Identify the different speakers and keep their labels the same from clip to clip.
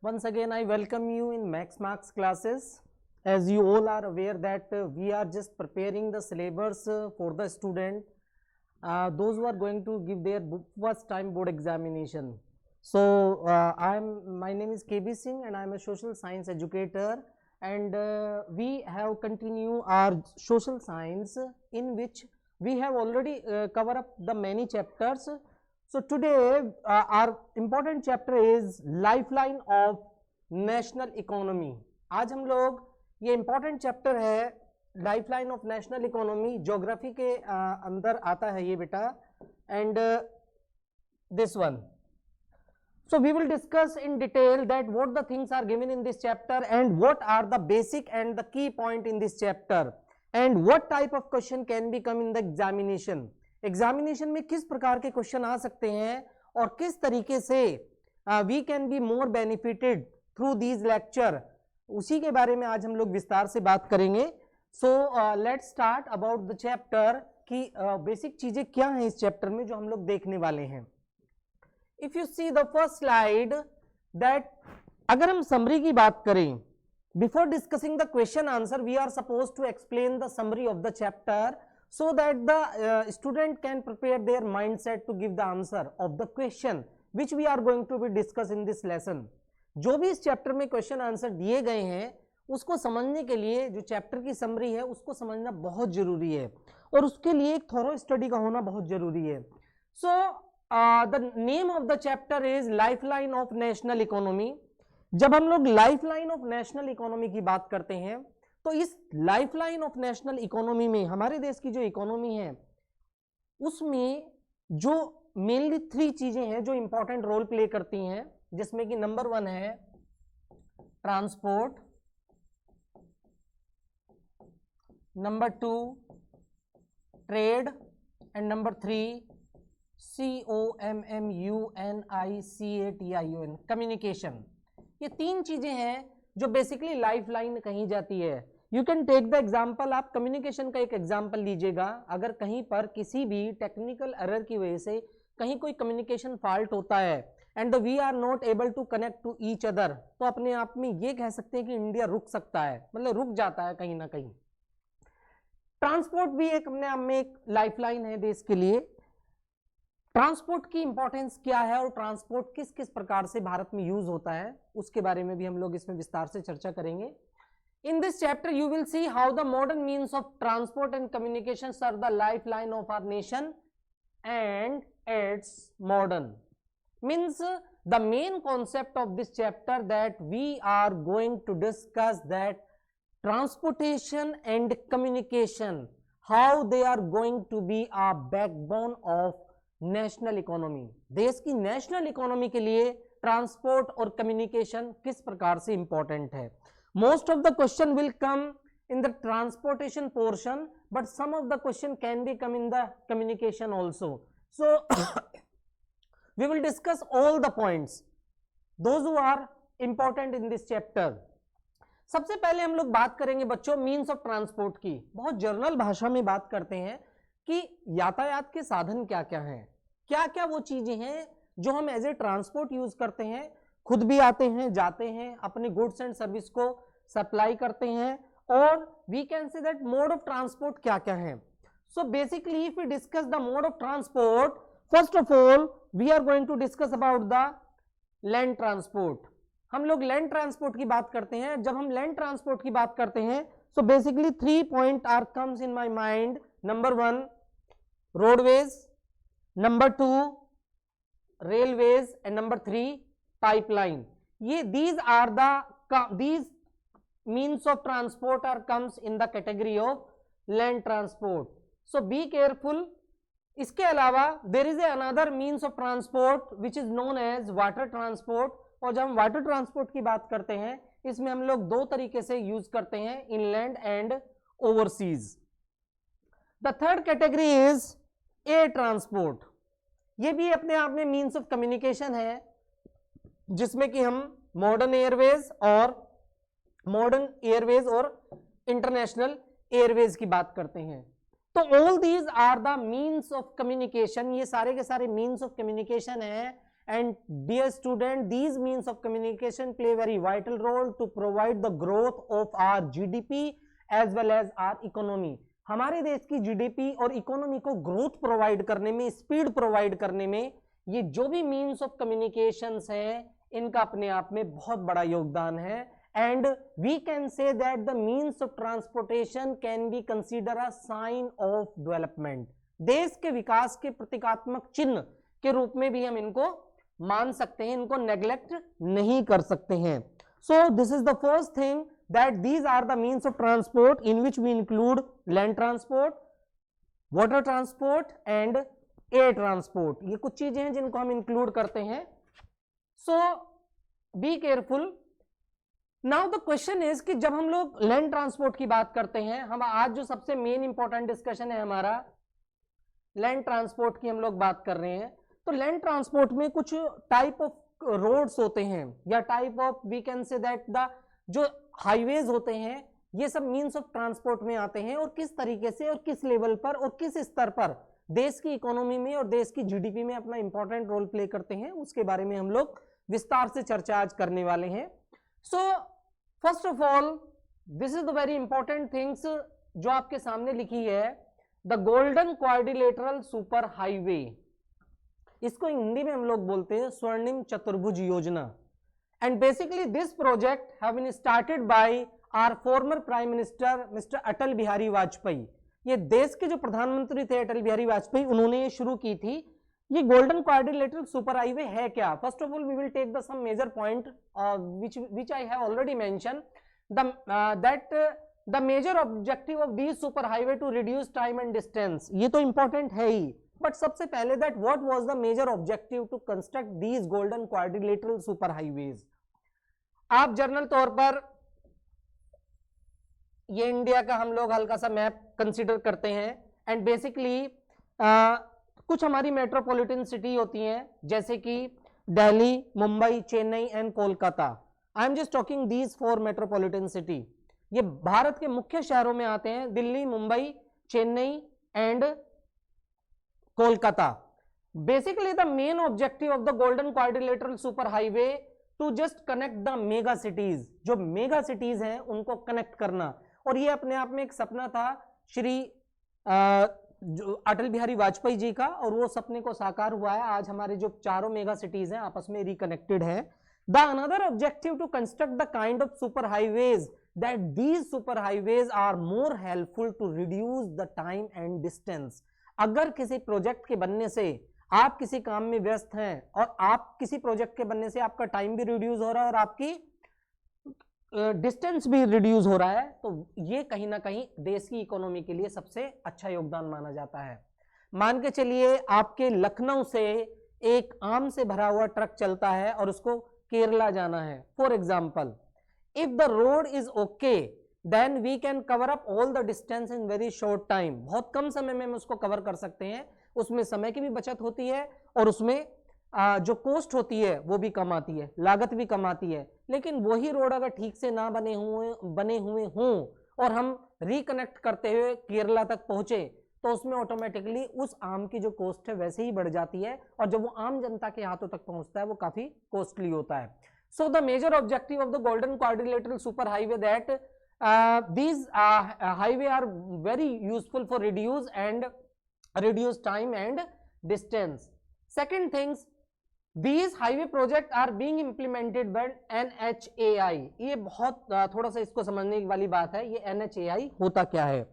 Speaker 1: Once again, I welcome you in Max Marks classes. As you all are aware that we are just preparing the syllabus for the student, those who are going to give their first time board examination. So, my name is KB Singh and I am a social science educator, and we have continued our social science in which we have already covered up the many chapters. So today our important chapter is lifeline of national economy. आज हम लोग ये important chapter है lifeline of national economy, geography के अंदर आता है ये बेटा, and this one. So we will discuss in detail that what the things are given in this chapter and what are the basic and the key point in this chapter and what type of question can be come in the examination. Examination में किस प्रकार के question आ सकते हैं और किस तरीके से we can be more benefited through these lecture, उसी के बारे में आज हम लोग विस्तार से बात करेंगे. So let's start about the chapter की बेसिक चीजें क्या हैं इस चैप्टर में जो हम लोग देखने वाले हैं. If you see the first slide that, अगर हम समरी की बात करें, before discussing the question answer we are suppose to explain the summary of the chapter so that the student can prepare their mindset to give the answer of the question which we are going to be discuss in this lesson. जो भी इस chapter में question answer दिए गए हैं उसको समझने के लिए जो चैप्टर की समरी है उसको समझना बहुत जरूरी है और उसके लिए एक थोरो स्टडी का होना बहुत जरूरी है. So the name of the chapter is lifeline of national economy. जब हम लोग लाइफलाइन ऑफ नेशनल इकोनॉमी की बात करते हैं तो इस लाइफलाइन ऑफ नेशनल इकोनॉमी में हमारे देश की जो इकोनॉमी है उसमें जो मेनली 3 चीजें हैं जो इंपॉर्टेंट रोल प्ले करती हैं, जिसमें कि नंबर 1 है transport, number 2 trade and number 3 COMMUNICATION communication. ये 3 चीजें हैं जो बेसिकली लाइफलाइन कही जाती है. You can take the example, आप कम्युनिकेशन का एक एग्जाम्पल लीजिएगा. अगर कहीं पर किसी भी टेक्निकल एरर की वजह से कहीं कोई कम्युनिकेशन फॉल्ट होता है and we are not able to connect to each other, तो अपने आप में ये कह सकते हैं कि इंडिया रुक सकता है, मतलब रुक जाता है कहीं ना कहीं. ट्रांसपोर्ट भी एक अपने आप में एक लाइफलाइन है देश के लिए. ट्रांसपोर्ट की इंपॉर्टेंस क्या है और ट्रांसपोर्ट किस किस प्रकार से भारत में यूज होता है उसके बारे में भी हम लोग इसमें विस्तार से चर्चा करेंगे. In this chapter you will see how the modern means of transport and communications are the lifeline of our nation and its modern means the main concept of this chapter that we are going to discuss that transportation and communication, how they are going to be a backbone of national economy. देश की national economy के लिए transport और communication किस प्रकार से important है. Most of the question will come in the transportation portion but some of the question can be come in the communication also. So we will discuss all the points those who are important in this chapter. सबसे पहले हम लोग बात करेंगे बच्चों means of transport की. बहुत journal भाषा में बात करते हैं कि यातायात के साधन क्या क्या हैं, क्या क्या वो चीजें हैं जो हम एज ए ट्रांसपोर्ट यूज करते हैं, खुद भी आते हैं जाते हैं, अपने गुड्स एंड सर्विस को सप्लाई करते हैं, और we can say that mode of transport क्या क्या है. So basically if we discuss the mode of transport, first of all we are going to discuss about the land transport. हम लोग land transport की बात करते हैं. जब हम लैंड ट्रांसपोर्ट की बात करते हैं so basically 3 point are comes in my mind. Number 1 roadways, number 2 railways and number 3 pipeline. ये these means of transport are comes in the category of land transport. So be careful. इसके अलावा there is another means of transport which is known as water transport. और जब हम water transport की बात करते हैं इसमें हम लोग 2 तरीके से यूज करते हैं, inland and overseas. The third category is air transport. ये भी अपने आप में मीन्स ऑफ कम्युनिकेशन है जिसमें कि हम मॉडर्न एयरवेज और इंटरनेशनल एयरवेज की बात करते हैं. तो all these are the means of communication. ये सारे के सारे मीन्स ऑफ कम्युनिकेशन है And dear student, these means of communication play very vital role to provide the growth of our GDP as well as our economy. हमारे देश की GDP और economy को ग्रोथ प्रोवाइड करने में, स्पीड प्रोवाइड करने में ये जो भी मीन्स ऑफ कम्युनिकेशंस हैं इनका अपने आप में बहुत बड़ा योगदान है. And we can say that the means of transportation can be considered a sign of development. देश के विकास के प्रतीकात्मक चिन्ह के रूप में भी हम इनको मान सकते हैं, इनको नेग्लेक्ट नहीं कर सकते हैं. So this is the first thing that these are the means of transport in which we include land transport, water transport and air transport. ये कुछ चीजें हैं जिनको हम इंक्लूड करते हैं. So be careful. Now the question is कि जब हम लोग लैंड ट्रांसपोर्ट की बात करते हैं, हम आज जो सबसे मेन इंपॉर्टेंट डिस्कशन है हमारा लैंड ट्रांसपोर्ट की हम लोग बात कर रहे हैं. तो लैंड ट्रांसपोर्ट में कुछ टाइप ऑफ रोड्स होते हैं या type of we can say that the जो हाईवेज होते हैं ये सब मीन्स ऑफ ट्रांसपोर्ट में आते हैं और किस तरीके से और किस लेवल पर और किस स्तर पर देश की इकोनॉमी में और देश की जीडीपी में अपना इंपॉर्टेंट रोल प्ले करते हैं, उसके बारे में हम लोग विस्तार से चर्चा आज करने वाले हैं. So first of all this is the very important things जो आपके सामने लिखी है, the golden quadrilateral super highway. इसको हिंदी में हम लोग बोलते हैं Swarnim Chaturbhuj Yojana. And basically this project have been started by our former prime minister mister Atal Bihari Vajpayee. ये देश के जो प्रधानमंत्री थे अटल बिहारी वाजपेयी, उन्होंने ये शुरू की थी. ये गोल्डन क्वाड्रिलेटरल सुपर हाईवे है क्या? First of all we will take the some major point which I have already mentioned. The major objective of these super highway to reduce time and distance. ये तो important है ही, but सबसे पहले that what was the major objective to construct these golden quadrilateral super highways? आप general तौर पर ये India का हम लोग हल्का सा मैप कंसिडर करते हैं एंड बेसिकली कुछ हमारी मेट्रोपॉलिटन सिटी होती हैं जैसे कि Delhi, Mumbai, Chennai and Kolkata. I am just talking these 4 metropolitan city. ये भारत के मुख्य शहरों में आते हैं, Delhi, Mumbai, Chennai and Kolkata. Basically the main objective of the golden quadrilateral super highway to just connect the mega cities. जो मेगा सिटीज हैं उनको कनेक्ट करना, और ये अपने आप में एक सपना था श्री अटल बिहारी वाजपेयी जी का, और वो सपने को साकार हुआ है. आज हमारे जो चारों मेगा सिटीज हैं आपस में रिकनेक्टेड हैं. The another objective to construct the kind of super highways that these super highways are more helpful to reduce the time and distance. अगर किसी प्रोजेक्ट के बनने से आप किसी काम में व्यस्त हैं और आप किसी प्रोजेक्ट के बनने से आपका टाइम भी रिड्यूस हो रहा है और आपकी डिस्टेंस भी रिड्यूस हो रहा है, तो ये कहीं ना कहीं देश की इकोनॉमी के लिए सबसे अच्छा योगदान माना जाता है. मान के चलिए आपके लखनऊ से एक आम से भरा हुआ ट्रक चलता है और उसको केरला जाना है. For example, if the road is okay then we can cover up all the distance in very short time. बहुत कम समय में हम उसको कवर कर सकते हैं, उसमें समय की भी बचत होती है और उसमें जो कॉस्ट होती है वो भी कम आती है, लागत भी कम आती है. लेकिन वही रोड अगर ठीक से ना बने हुए हों और हम रिकनेक्ट करते हुए केरला तक पहुंचे तो उसमें ऑटोमेटिकली उस आम की जो कॉस्ट है वैसे ही बढ़ जाती है, और जब वो आम जनता के हाथों तक पहुंचता है वो काफी कॉस्टली होता है. So the major objective of the golden quadrilateral super highway that these highway are very useful for reduce time and distance. Second things, these highway projects are being implemented by NHAI. ये बहुत थोड़ा सा इसको समझने वाली बात है. ये NHAI होता क्या है?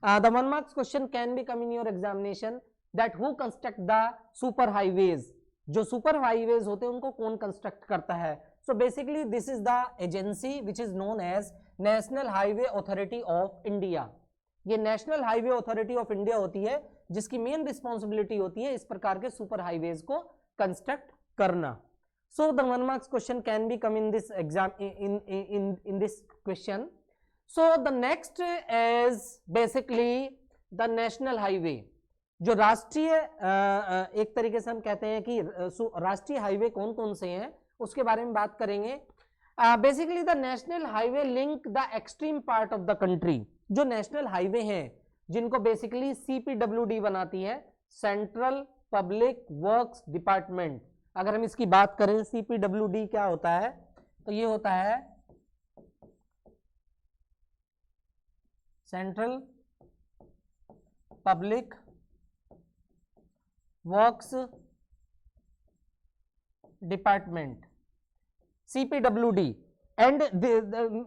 Speaker 1: The 1 marks question can be come in your examination that who construct the super highways. जो सुपर हाईवेज होते हैं उनको कौन कंस्ट्रक्ट करता है? So basically this is the agency which is known as National Highway Authority of India. ये national highway authority of India होती है जिसकी मेन रिस्पॉन्सिबिलिटी होती है इस प्रकार के सुपर हाईवेज को कंस्ट्रक्ट करना. So the 1 marks question can be come in this exam in this question. So the next is basically the national highway. जो राष्ट्रीय एक तरीके से हम कहते हैं कि राष्ट्रीय हाईवे कौन कौन से हैं उसके बारे में बात करेंगे. Basically the national highway link the extreme part of the country. जो नेशनल हाईवे हैं जिनको बेसिकली CPWD बनाती है, सेंट्रल पब्लिक वर्क्स डिपार्टमेंट. अगर हम इसकी बात करें CPWD क्या होता है, तो ये होता है central public works department, CPWD, and the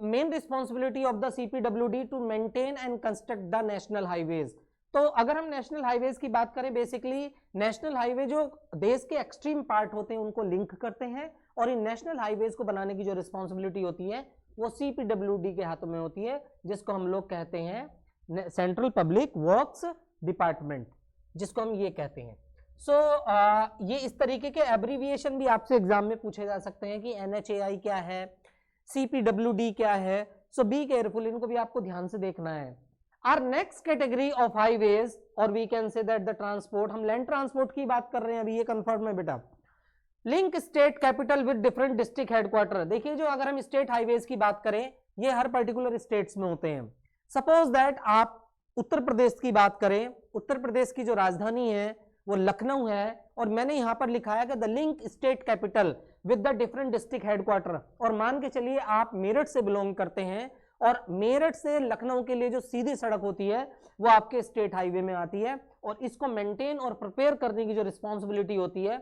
Speaker 1: main responsibility of the CPWD to maintain and construct the national highways. तो अगर हम नेशनल हाईवेज की बात करें, बेसिकली नेशनल हाईवे जो देश के एक्सट्रीम पार्ट होते हैं उनको लिंक करते हैं, और इन नेशनल हाईवेज को बनाने की जो रिस्पॉन्सिबिलिटी होती है वो CPWD के हाथों में होती है, जिसको हम लोग कहते हैं सेंट्रल पब्लिक वर्क्स डिपार्टमेंट, जिसको हम ये कहते हैं। सो ये इस तरीके के एब्रीविएशन भी आपसे एग्जाम में पूछे जा सकते हैं कि NHAI क्या है, CPWD क्या है। सो बी केयरफुल, इनको भी आपको ध्यान से देखना है। Our next category of highways, और we can say that the transport, हम लैंड ट्रांसपोर्ट की बात कर रहे हैं अभी, ये कंफर्म है बेटा। Link state capital with different district headquarter, देखिए जो अगर हम स्टेट हाईवेज की बात करें ये हर पर्टिकुलर स्टेट्स में होते हैं। सपोज दैट आप उत्तर प्रदेश की बात करें, उत्तर प्रदेश की जो राजधानी है वो लखनऊ है, और मैंने यहां पर लिखा है कि the link state capital with the different district headquarter, और मान के चलिए आप मेरठ से बिलोंग करते हैं, और मेरठ से लखनऊ के लिए जो सीधी सड़क होती है वो आपके स्टेट हाईवे में आती है, और इसको मेंटेन और प्रिपेयर करने की जो रिस्पॉन्सिबिलिटी होती है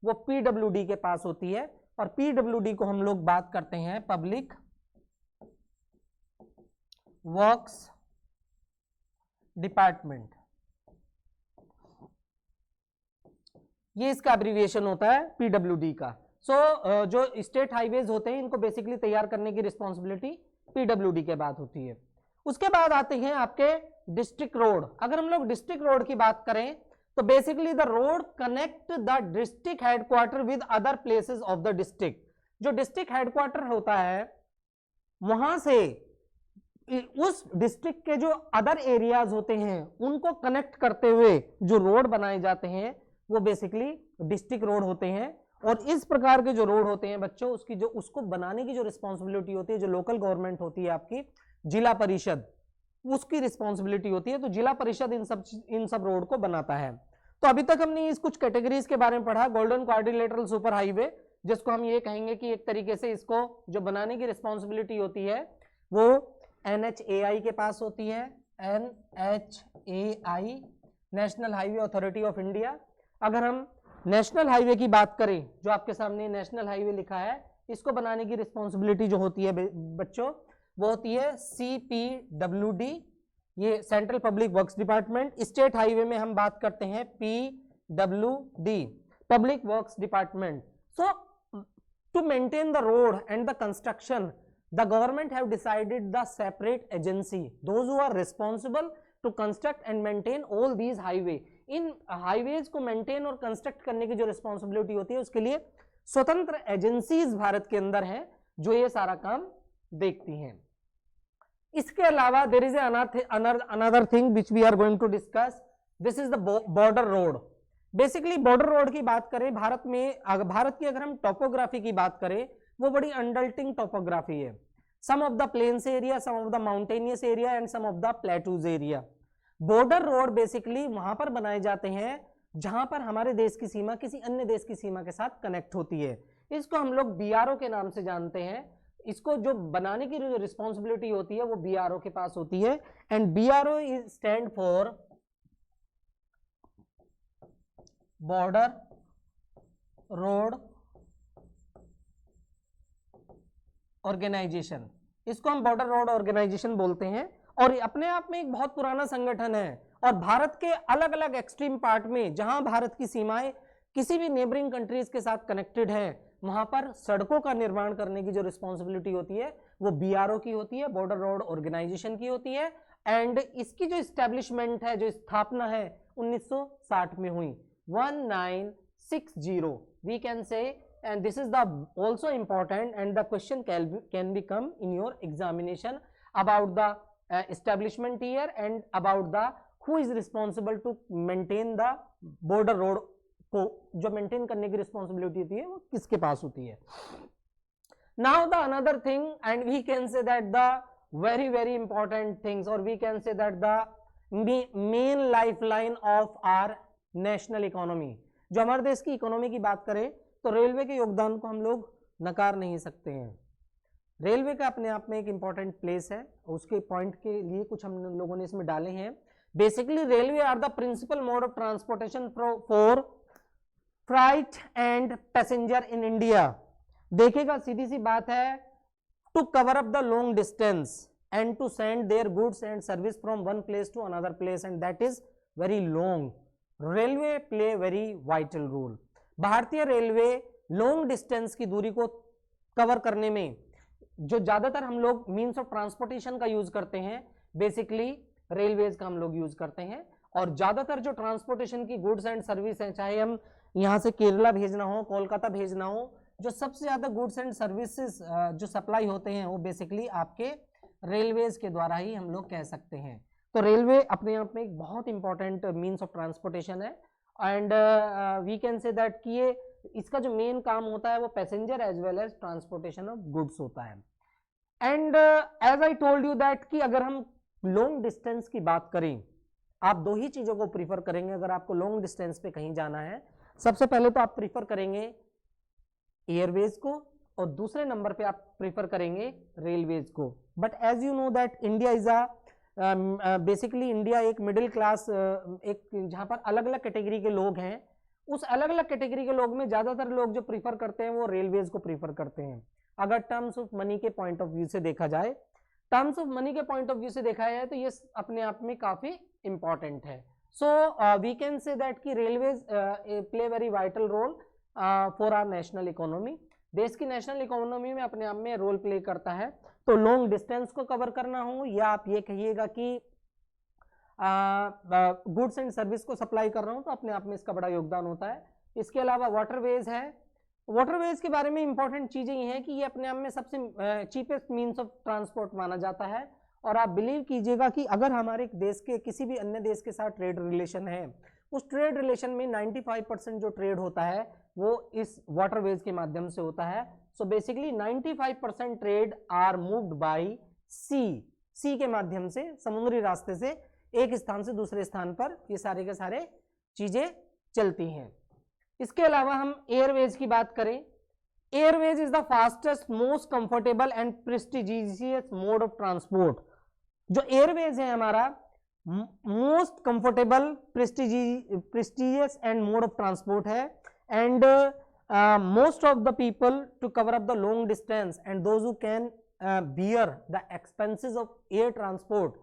Speaker 1: वो PWD के पास होती है, और PWD को हम लोग बात करते हैं पब्लिक वर्क्स डिपार्टमेंट, ये इसका एब्रीविएशन होता है PWD का। सो जो स्टेट हाईवेज होते हैं इनको बेसिकली तैयार करने की रिस्पॉन्सिबिलिटी PWD के बाद होती है। उसके बाद आते हैं आपके डिस्ट्रिक्ट रोड। अगर हम लोग डिस्ट्रिक्ट रोड की बात करें तो basically the road connect the district headquarter with other places of the district, जो डिस्ट्रिक्ट हेडक्वार्टर होता है वहां से उस डिस्ट्रिक्ट के जो अदर एरियाज होते हैं उनको कनेक्ट करते हुए जो रोड बनाए जाते हैं वो बेसिकली डिस्ट्रिक्ट रोड होते हैं। और इस प्रकार के जो रोड होते हैं बच्चों, उसकी जो उसको बनाने की जो रिस्पॉन्सिबिलिटी होती है, जो लोकल गवर्नमेंट होती है आपकी जिला परिषद, उसकी रिस्पॉन्सिबिलिटी होती है। तो जिला परिषद इन सब रोड को बनाता है। तो अभी तक हमने इस कुछ कैटेगरीज के बारे में पढ़ा। गोल्डन क्वाड्रिलेटरल सुपर हाईवे, जिसको हम ये कहेंगे कि एक तरीके से इसको जो बनाने की रिस्पॉन्सिबिलिटी होती है वो NHAI के पास होती है, NHAI, national highway authority of India. अगर हम नेशनल हाईवे की बात करें, जो आपके सामने नेशनल हाईवे लिखा है, इसको बनाने की रिस्पॉन्सिबिलिटी जो होती है बच्चों वो होती है CPWD, ये central public works department. State highway में हम बात करते हैं PWD, public works department. So to maintain the road and the construction, the government have decided the separate agency, those who are responsible to construct and maintain all these highway। In highways को maintain और construct करने की जो responsibility होती है उसके लिए स्वतंत्र एजेंसीज भारत के अंदर हैं जो ये सारा काम देखती हैं। इसके अलावा there is another thing which we are going to discuss, this is the border road. Basically border road की बात करें भारत में, भारत की अगर हम टोपोग्राफी की बात करें वो बड़ी अनडल्टिंग टोपोग्राफी है। Some of the plains area, some of the mountainous area and some of the plateaus area. Border road basically वहां पर बनाए जाते हैं जहां पर हमारे देश की सीमा किसी अन्य देश की सीमा के साथ कनेक्ट होती है। इसको हम लोग BRO के नाम से जानते हैं। इसको जो बनाने की जो रिस्पॉन्सिबिलिटी होती है वो BRO के पास होती है, and BRO is stand for border road organisation. इसको हम बॉर्डर रोड ऑर्गेनाइजेशन बोलते हैं, और अपने आप में एक बहुत पुराना संगठन है। और भारत के अलग अलग एक्सट्रीम पार्ट में जहां भारत की सीमाएं किसी भी नेबरिंग कंट्रीज के साथ कनेक्टेड है वहां पर सड़कों का निर्माण करने की जो रिस्पॉन्सिबिलिटी होती है वो BRO की होती है, बॉर्डर रोड ऑर्गेनाइजेशन की होती है। एंड इसकी जो स्टैब्लिशमेंट है, जो स्थापना है 1960 में हुई, 1960 we can say, and this is the also important and the question can be come in your examination about the establishment year and about the who is responsible to maintain the border road को जो maintain करने की responsibility होती है वो किसके पास होती है। now the another thing, and we can say that the very important things, or we can say that the main lifeline of our national economy, जो हमारे देश की इकोनॉमी की बात करें तो रेलवे के योगदान को हम लोग नकार नहीं सकते हैं। रेलवे का अपने आप में एक इंपॉर्टेंट प्लेस है, उसके पॉइंट के लिए कुछ हम लोगों ने इसमें डाले हैं। Basically railway are the principal mode of transportation for freight and passenger in India. देखिएगा सीधी सी बात है, to cover up the long distance and to send their goods and service from one place to another place and that is very long, railway play very vital role. भारतीय railway long distance की दूरी को cover करने में जो ज्यादातर हम लोग मीन्स ऑफ ट्रांसपोर्टेशन का यूज करते हैं, बेसिकली रेलवेज का हम लोग यूज करते हैं। और ज्यादातर जो ट्रांसपोर्टेशन की गुड्स एंड सर्विस हैं, चाहे हम यहाँ से केरला भेजना हो, कोलकाता भेजना हो, जो सबसे ज्यादा गुड्स एंड सर्विसेज जो सप्लाई होते हैं वो बेसिकली आपके रेलवेज के द्वारा ही हम लोग कह सकते हैं। तो रेलवे अपने आप में एक बहुत इंपॉर्टेंट मीन्स ऑफ ट्रांसपोर्टेशन है and we can say that कि ये इसका जो मेन काम होता है वो passenger as well as transportation of goods होता है। And as I told you that कि अगर हम लॉन्ग डिस्टेंस की बात करें, आप दो ही चीजों को प्रीफर करेंगे अगर आपको लॉन्ग डिस्टेंस पे कहीं जाना है। सबसे पहले तो आप प्रीफर करेंगे एयरवेज को और दूसरे नंबर पे आप प्रीफर करेंगे रेलवेज को। But as you know that India is basically India एक मिडिल क्लास, एक जहां पर अलग अलग कैटेगरी के लोग हैं, उस अलग अलग कैटेगरी के लोग में ज्यादातर लोग जो प्रीफर करते हैं वो रेलवेज को प्रीफर करते हैं। अगर टर्म्स ऑफ मनी के पॉइंट ऑफ व्यू से देखा जाए, टर्म्स ऑफ मनी के पॉइंट ऑफ व्यू से देखा जाए तो ये अपने आप में काफी इंपॉर्टेंट है। So we can say that कि railways play very vital role for our national economy. देश की नेशनल इकोनॉमी में अपने आप में रोल प्ले करता है। तो लॉन्ग डिस्टेंस को कवर करना हो या आप ये कहिएगा कि गुड्स एंड सर्विस को सप्लाई कर रहा हूं, तो अपने आप में इसका बड़ा योगदान होता है। इसके अलावा वाटरवेज है। वाटरवेज के बारे में इंपॉर्टेंट चीजें ये हैं कि ये अपने आप में सबसे चीपेस्ट मीन्स ऑफ ट्रांसपोर्ट माना जाता है। और आप बिलीव कीजिएगा कि अगर हमारे देश के किसी भी अन्य देश के साथ ट्रेड रिलेशन है, उस ट्रेड रिलेशन में 95% जो ट्रेड होता है वो इस वाटरवेज के माध्यम से होता है। So basically 95% trade are moved by sea के माध्यम से, समुद्री रास्ते से एक स्थान से दूसरे स्थान पर ये सारे के सारे चीजें चलती हैं। इसके अलावा हम एयरवेज की बात करें, airways is the fastest, most comfortable and prestigious mode of transport. जो एयरवेज है हमारा most comfortable, prestigious and mode of transport है and most of the people to cover up the long distance and those who can bear the expenses of air transport,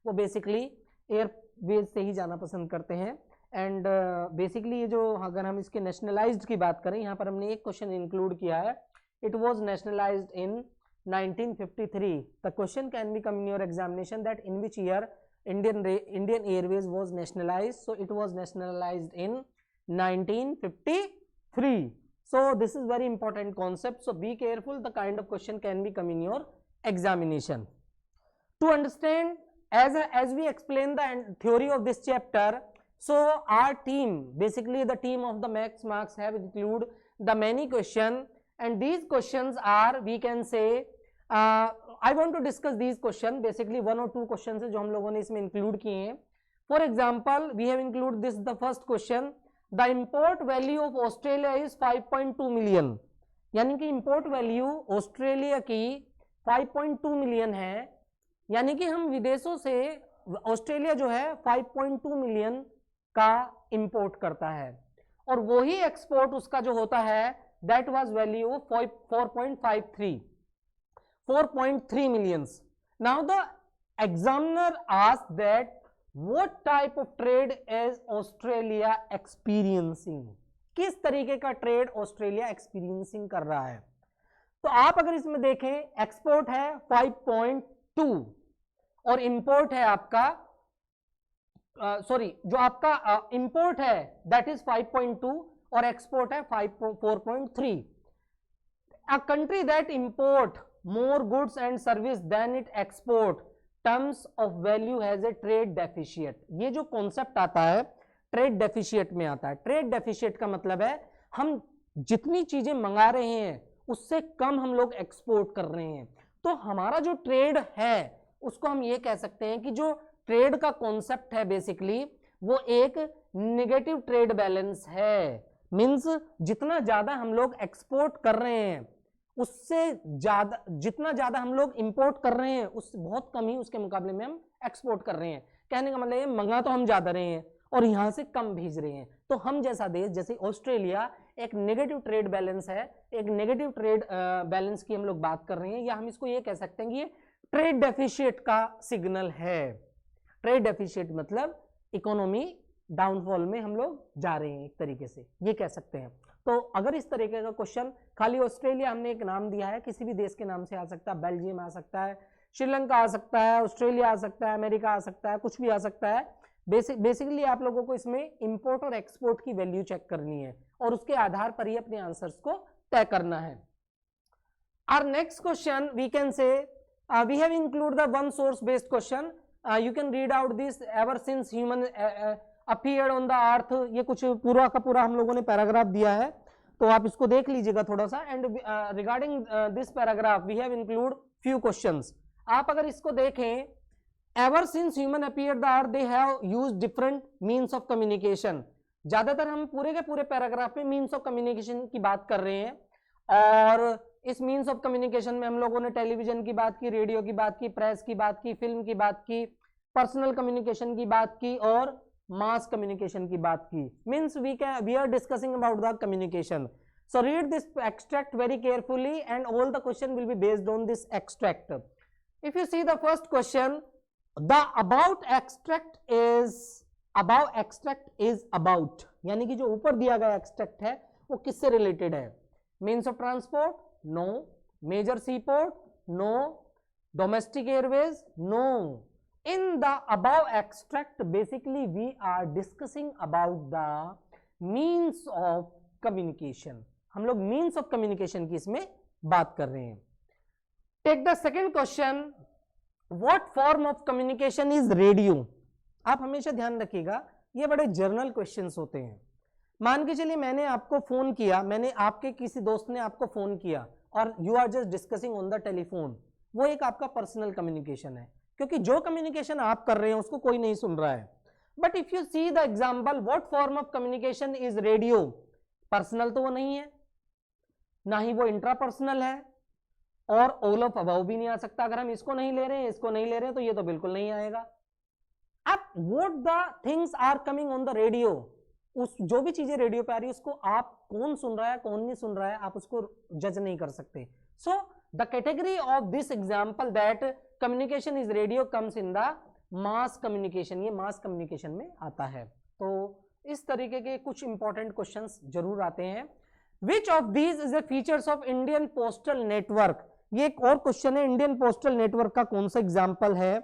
Speaker 1: वो basically airways से ही जाना पसंद करते हैं। एंड बेसिकली ये जो अगर हम इसके नेशनलाइज्ड की बात करें, यहाँ पर हमने एक क्वेश्चन इंक्लूड किया है, it was nationalised in 1953. The question can be come in your examination that in which year Indian Airways was nationalized. So it was nationalized in 1953. So this is very important concept. So be careful, the kind of question can be come in your examination. To understand, as we explain the theory of this chapter, so our team, basically the team of the Max Marks have include the many question, and these questions are, we can say, I want to discuss these question, basically one or two questions है जो हम लोगों ने इसमें include किए हैं. For example, we have include this, the first question, the import value of Australia is 5.2 million. यानी कि import value ऑस्ट्रेलिया की 5.2 मिलियन है, यानी कि हम विदेशों से ऑस्ट्रेलिया जो है 5.2 मिलियन का इंपोर्ट करता है और वही एक्सपोर्ट उसका जो होता है that was value 4.3 millions. Now the examiner asked that what type of trade is Australia experiencing, किस तरीके का ट्रेड ऑस्ट्रेलिया एक्सपीरियंसिंग कर रहा है. तो आप अगर इसमें देखें, एक्सपोर्ट है 5.2 और इंपोर्ट है आपका जो आपका इंपोर्ट है दैट इज 5.2 और एक्सपोर्ट है 4.3. A country that import more goods and service than it export, terms of value has a trade deficit. ये जो कॉन्सेप्ट आता है ट्रेड डेफिशिएट में आता है. ट्रेड डेफिशिएट का मतलब है हम जितनी चीजें मंगा रहे हैं उससे कम हम लोग एक्सपोर्ट कर रहे हैं. तो हमारा जो ट्रेड है उसको हम ये कह सकते हैं कि जो ट्रेड का कॉन्सेप्ट है बेसिकली वो एक नेगेटिव ट्रेड बैलेंस है. मीन्स जितना ज्यादा हम लोग एक्सपोर्ट कर रहे हैं उससे ज्यादा, जितना ज्यादा हम लोग इंपोर्ट कर रहे हैं उससे बहुत कम ही उसके मुकाबले में हम एक्सपोर्ट कर रहे हैं। कहने का मतलब ये मंगा तो हम ज्यादा रहे हैं और यहां से कम भेज रहे हैं। तो हम जैसा देश जैसे ऑस्ट्रेलिया एक नेगेटिव ट्रेड बैलेंस है, एक नेगेटिव ट्रेड बैलेंस की हम लोग बात कर रहे हैं, या हम इसको ये कह सकते हैं कि ये ट्रेड डेफिशिएट का सिग्नल है। ट्रेड डेफिशिएट मतलब इकोनॉमी डाउनफॉल में हम लोग जा रहे हैं, एक तरीके से ये कह सकते हैं। तो अगर इस तरीके का क्वेश्चन, खाली ऑस्ट्रेलिया हमने एक नाम दिया है, किसी भी देश के नाम से आ सकता है, बेल्जियम आ सकता है, श्रीलंका आ सकता है, ऑस्ट्रेलिया आ सकता है, अमेरिका आ सकता है, कुछ भी आ सकता है। बेसिकली आप लोगों को इसमें इंपोर्ट और एक्सपोर्ट की वैल्यू चेक करनी है और उसके आधार पर ही अपने आंसर्स को तय करना है। Our next question we can say we have included the one source based question. You can read out this ever since human appeared on the earth. ये कुछ पूरा का पूरा हम लोगों ने पैराग्राफ दिया है, तो आप इसको देख लीजिएगा थोड़ा सा। And regarding this paragraph we have include few questions. आप अगर इसको देखें, ever since human appeared the earth they have used different means of communication. ज्यादातर हम पूरे के पूरे पैराग्राफ में मीन्स ऑफ कम्युनिकेशन की बात कर रहे हैं, और इस मीन्स ऑफ कम्युनिकेशन में हम लोगों ने टेलीविजन की बात की, रेडियो की बात की, प्रेस की बात की, फिल्म की बात की, पर्सनल कम्युनिकेशन की बात की और मास कम्युनिकेशन की बात की। Means we are discussing about the communication. So read this extract very carefully and all the question will be based on this extract. If you see the first question, the about extract is about, यानी कि जो ऊपर दिया गया extract है वो किससे related है? Means of transport? No. Major sea port? No. Domestic airways? No. In the above extract basically we are discussing about the means of communication. हम लोग means of communication की इसमें बात कर रहे हैं। Take the second question, what form of communication is radio? आप हमेशा ध्यान रखिएगा, ये बड़े जर्नल क्वेश्चंस होते हैं। मान के चलिए मैंने आपको फोन किया, मैंने आपके किसी दोस्त ने आपको फोन किया और you are just discussing on the telephone, वो एक आपका पर्सनल कम्युनिकेशन है, क्योंकि जो कम्युनिकेशन आप कर रहे हैं उसको कोई नहीं सुन रहा है। But if you see the example, what form of communication is radio? Personal तो वो नहीं है, ना ही वो इंट्रापर्सनल है, और ऑल ऑफ अबव भी नहीं आ सकता। अगर हम इसको नहीं ले रहे हैं, इसको नहीं ले रहे हैं, तो ये तो बिल्कुल नहीं आएगा। अब what the things are coming on the radio, उस जो भी चीजें रेडियो पे आ रही है उसको आप कौन सुन रहा है कौन नहीं सुन रहा है आप उसको जज नहीं कर सकते। So the category of this example that communication is radio comes in the mass communication, ये मास कम्युनिकेशन में आता है। तो इस तरीके के कुछ इंपॉर्टेंट क्वेश्चंस जरूर आते हैं। Which of these is the features of Indian postal network? ये एक और क्वेश्चन है, इंडियन पोस्टल नेटवर्क का कौन सा एग्जाम्पल है?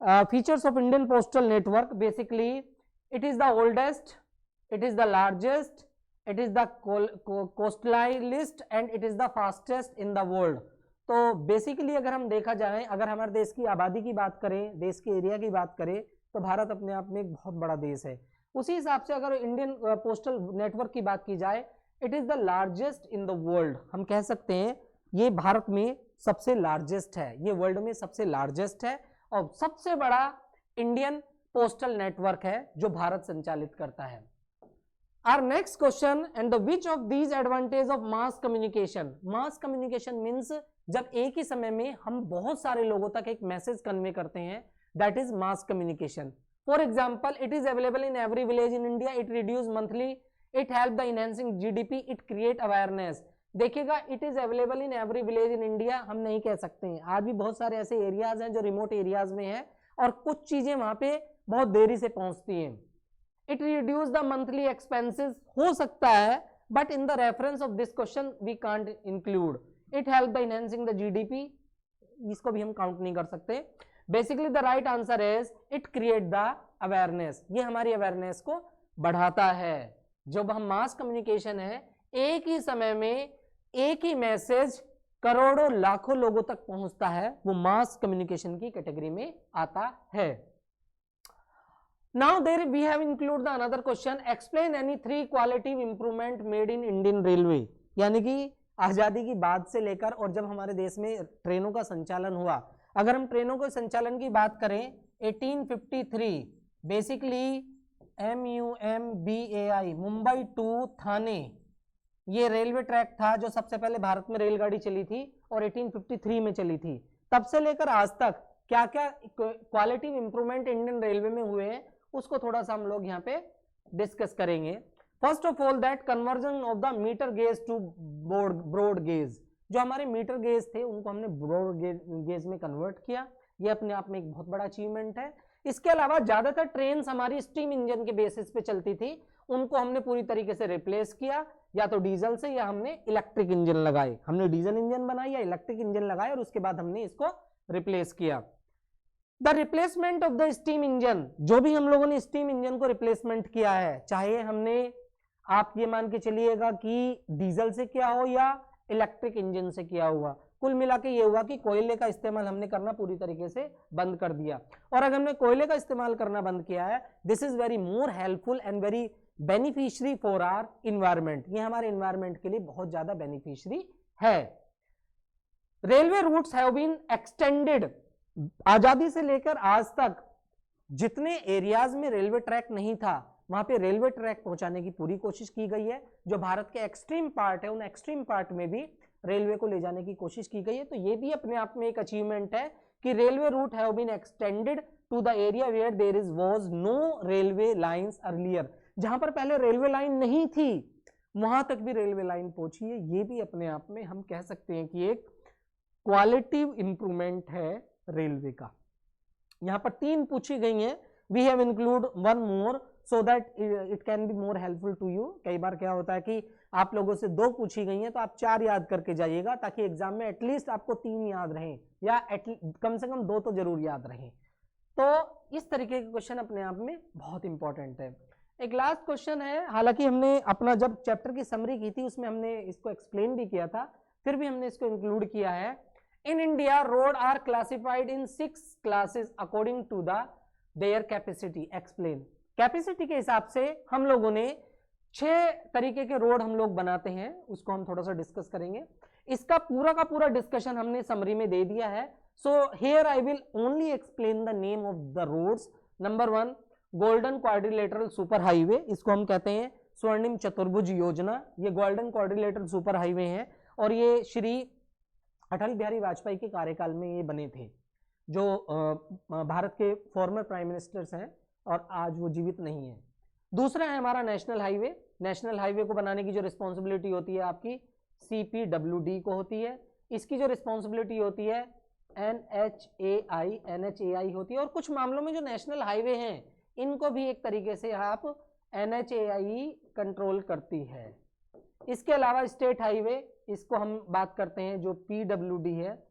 Speaker 1: Features of Indian postal network, basically it is the oldest, it is the largest, it is the coastlineist and it is the fastest in the world। तो basically अगर हम देखा जाए, अगर हमारे देश की आबादी की बात करें, देश के एरिया की बात करें, तो भारत अपने आप में एक बहुत बड़ा देश है। उसी हिसाब से अगर इंडियन पोस्टल नेटवर्क की बात की जाए, it is the largest in the world. हम कह सकते हैं ये भारत में सबसे लार्जेस्ट है, ये वर्ल्ड में सबसे लार्जेस्ट है और सबसे बड़ा इंडियन पोस्टल नेटवर्क है जो भारत संचालित करता है। Our next question, and the which of these advantage of mass communication? Mass communication means जब एक ही समय में हम बहुत सारे लोगों तक एक मैसेज कन्वे करते हैं, that is mass communication. For example, it is available in every village in India. It reduce monthly. It help the enhancing GDP. It create awareness. देखिएगा, it is available in every village in India हम नहीं कह सकते हैं। आज भी बहुत सारे ऐसे एरियाज हैं जो रिमोट एरियाज में हैं और कुछ चीजें वहां पे बहुत देरी से पहुंचती हैं। It reduce the monthly expenses, हो सकता है, but in the reference of this question we can't include. It help the enhancing the GDP, इसको भी हम काउंट नहीं कर सकते। Basically the right answer is it create the awareness, ये हमारी अवेयरनेस को बढ़ाता है। जब हम मास कम्युनिकेशन है, एक ही समय में एक ही मैसेज करोड़ों लाखों लोगों तक पहुंचता है, वो मास कम्युनिकेशन की कैटेगरी में आता है। Now there we have included the another question, explain any three qualitative improvement made in Indian Railway। यानी कि आजादी की बाद से लेकर और जब हमारे देश में ट्रेनों का संचालन हुआ, अगर हम ट्रेनों के संचालन की बात करें 1853 बेसिकली MUMBAI, मुंबई टू थाने, ये रेलवे ट्रैक था जो सबसे पहले भारत में रेलगाड़ी चली थी और 1853 में चली थी। तब से लेकर आज तक क्या क्या क्वालिटी इंप्रूवमेंट इंडियन रेलवे में हुए हैं उसको थोड़ा सा हम लोग यहाँ पे डिस्कस करेंगे। First of all that conversion of the metre gauge to broad gauge, जो हमारे मीटर गेज थे उनको हमने ब्रॉड गेज में कन्वर्ट किया, ये अपने आप में एक बहुत बड़ा अचीवमेंट है। इसके अलावा ज्यादातर ट्रेन हमारी स्टीम इंजन के बेसिस पे चलती थी, उनको हमने पूरी तरीके से रिप्लेस किया, या तो डीजल से या हमने इलेक्ट्रिक इंजन लगाए, हमने डीजल इंजन बनाई या इलेक्ट्रिक इंजन लगाए और उसके बाद हमने इसको रिप्लेस किया। The replacement of the steam engine, जो भी हम लोगों ने स्टीम इंजन को रिप्लेसमेंट किया है, चाहे हमने आप ये मान के चलिएगा कि डीजल से किया हो या इलेक्ट्रिक इंजन से किया हुआ, कुल मिला के ये हुआ कि कोयले का इस्तेमाल हमने करना पूरी तरीके से बंद कर दिया। और अगर हमने कोयले का इस्तेमाल करना बंद किया है, this is very more helpful and very beneficiary for our environment, ये हमारे इन्वायरमेंट के लिए बहुत ज्यादा बेनिफिशियरी है। Railway routes have been extended, आजादी से लेकर आज तक जितने एरियाज में रेलवे ट्रैक नहीं था वहां पे रेलवे ट्रैक पहुंचाने की पूरी कोशिश की गई है। जो भारत के एक्सट्रीम पार्ट है उन एक्सट्रीम पार्ट में भी रेलवे को ले जाने की कोशिश की गई है। तो ये भी अपने आप में एक अचीवमेंट है कि railway route have been extended to the area where there is was no railway lines earlier, जहां पर पहले रेलवे लाइन नहीं थी वहां तक भी रेलवे लाइन पहुंची है। ये भी अपने आप में हम कह सकते हैं कि एक क्वालिटिव इंप्रूवमेंट है रेलवे का। यहां पर 3 पूछी गई हैं, we have include one more so that it can be more helpful to you. कई बार क्या होता है कि आप लोगों से 2 पूछी गई हैं तो आप 4 याद करके जाइएगा ताकि एग्जाम में एटलीस्ट आपको 3 याद रहें या कम से कम 2 तो जरूर याद रहें। तो इस तरीके के क्वेश्चन अपने आप में बहुत इंपॉर्टेंट है। एक लास्ट क्वेश्चन है, हालांकि हमने अपना जब चैप्टर की समरी की थी उसमें हमने इसको एक्सप्लेन भी किया था, फिर भी हमने इसको इंक्लूड किया है। In India road are classified in 6 classes according to the their capacity, explain. Capacity के हिसाब से हम लोगों ने 6 तरीके के रोड हम लोग बनाते हैं, उसको हम थोड़ा सा डिस्कस करेंगे। इसका पूरा का पूरा डिस्कशन हमने समरी में दे दिया है। So here I will only explain the name of the roads. Number 1 golden quadrilateral super highway, इसको हम कहते हैं स्वर्णिम चतुर्भुज योजना। ये गोल्डन क्वाड्रिलेटरल सुपर हाईवे है और ये श्री अटल बिहारी वाजपेयी के कार्यकाल में ये बने थे, जो भारत के फॉर्मर प्राइम मिनिस्टर्स हैं और आज वो जीवित नहीं है। दूसरा है हमारा नेशनल हाईवे। नेशनल हाईवे को बनाने की जो रिस्पॉन्सिबिलिटी होती है आपकी CPWD को होती है। इसकी जो रिस्पॉन्सिबिलिटी होती है NHAI होती है। और कुछ मामलों में जो नेशनल हाईवे हैं इनको भी एक तरीके से आप NHAI कंट्रोल करती है। इसके अलावा स्टेट हाईवे, इसको हम बात करते हैं जो PWD है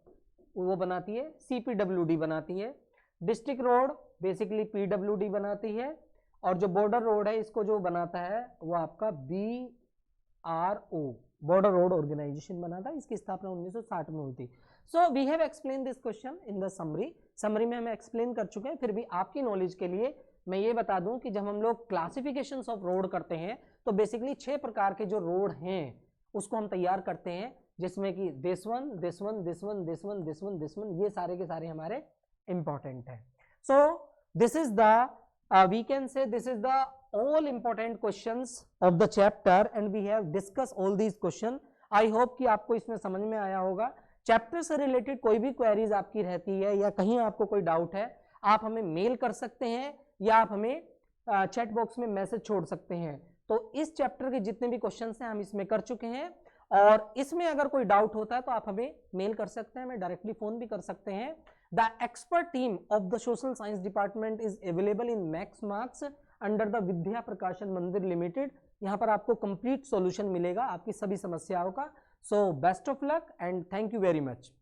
Speaker 1: वो बनाती है, CPWD बनाती है। डिस्ट्रिक्ट रोड बेसिकली PWD बनाती है और जो बॉर्डर रोड है इसको जो बनाता है वो आपका BRO, बॉर्डर रोड ऑर्गेनाइजेशन बनाता है। इसकी स्थापना 1960 में हुई थी। So we have explain this question in the summary. Summary में हम एक्सप्लेन कर चुके हैं, फिर भी आपकी नॉलेज के लिए मैं ये बता दूं कि जब हम लोग क्लासिफिकेशंस ऑफ रोड करते हैं तो बेसिकली 6 प्रकार के जो रोड हैं उसको हम तैयार करते हैं, जिसमें कि this one, this one, this one, this one, this one, this one, ये सारे के सारे हमारे इंपॉर्टेंट है। So this is the we can say this is the all important questions of the chapter and we have discussed all these question. I hope कि आपको इसमें समझ में आया होगा। चैप्टर से रिलेटेड कोई भी क्वेरीज आपकी रहती है या कहीं आपको कोई डाउट है, आप हमें मेल कर सकते हैं या आप हमें चैट बॉक्स में मैसेज छोड़ सकते हैं। तो इस चैप्टर के जितने भी क्वेश्चन हैं हम इसमें कर चुके हैं और इसमें अगर कोई डाउट होता है तो आप हमें मेल कर सकते हैं, हमें डायरेक्टली फोन भी कर सकते हैं। The expert team of the social science department is available in Max Marks under the विद्या प्रकाशन मंदिर लिमिटेड। यहाँ पर आपको कंप्लीट सॉल्यूशन मिलेगा आपकी सभी समस्याओं का। So best of luck and thank you very much.